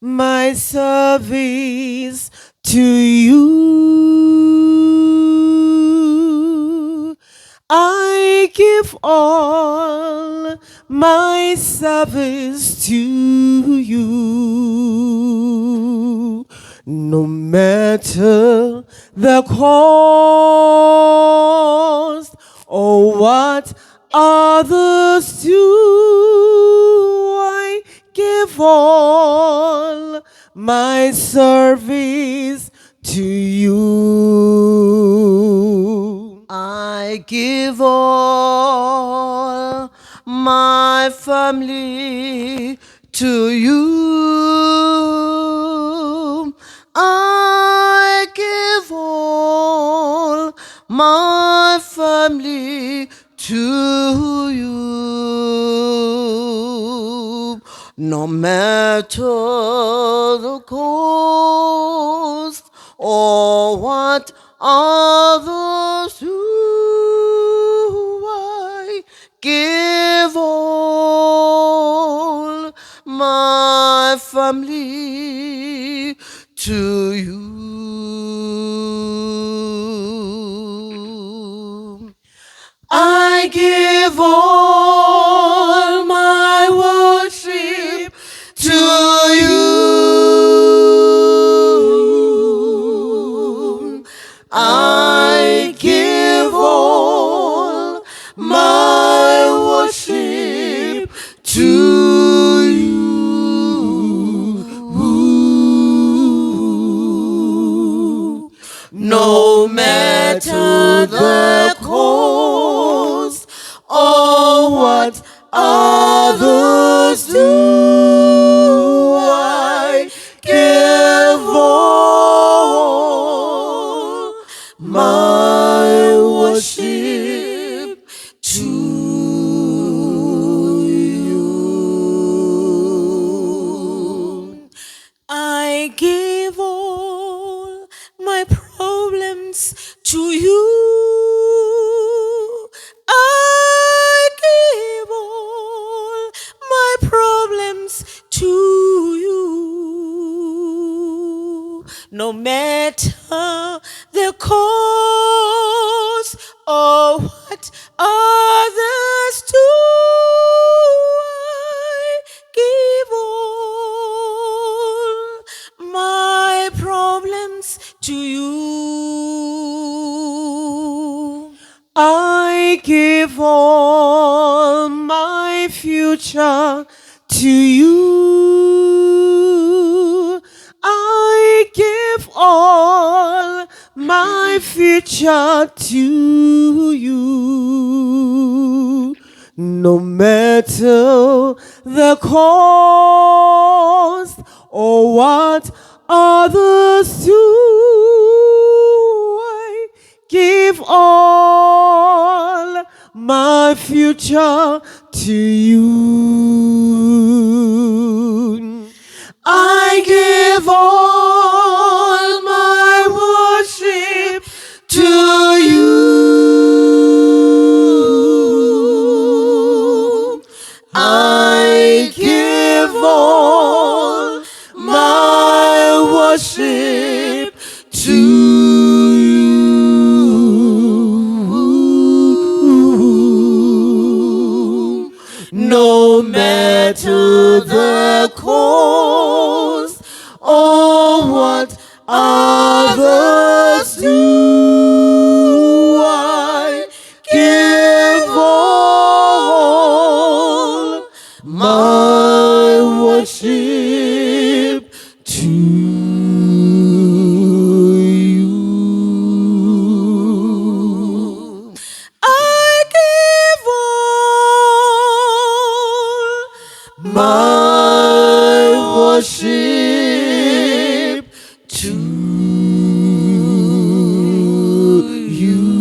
my service to you. I give all my service to you. No matter the cost or what others do, I give all my service to you. I give all my family to you. I give all my family to you. No matter the cost or what others do, I give all my family to you. I give all my worship to you. I give all my worship to you. No matter the cost or what others do, I give all my worship to you. I give all my problems to you. I give all my problems to you. No matter the cause or what others do, I give all my problems to you. I give all my future to you. I give all my future to you. No matter the cost or what others do, I give all my future to you. I give all my worship to you. I give all my worship to you. No matter the cost or what others do, I give all my worship to you. I give all My worship to you.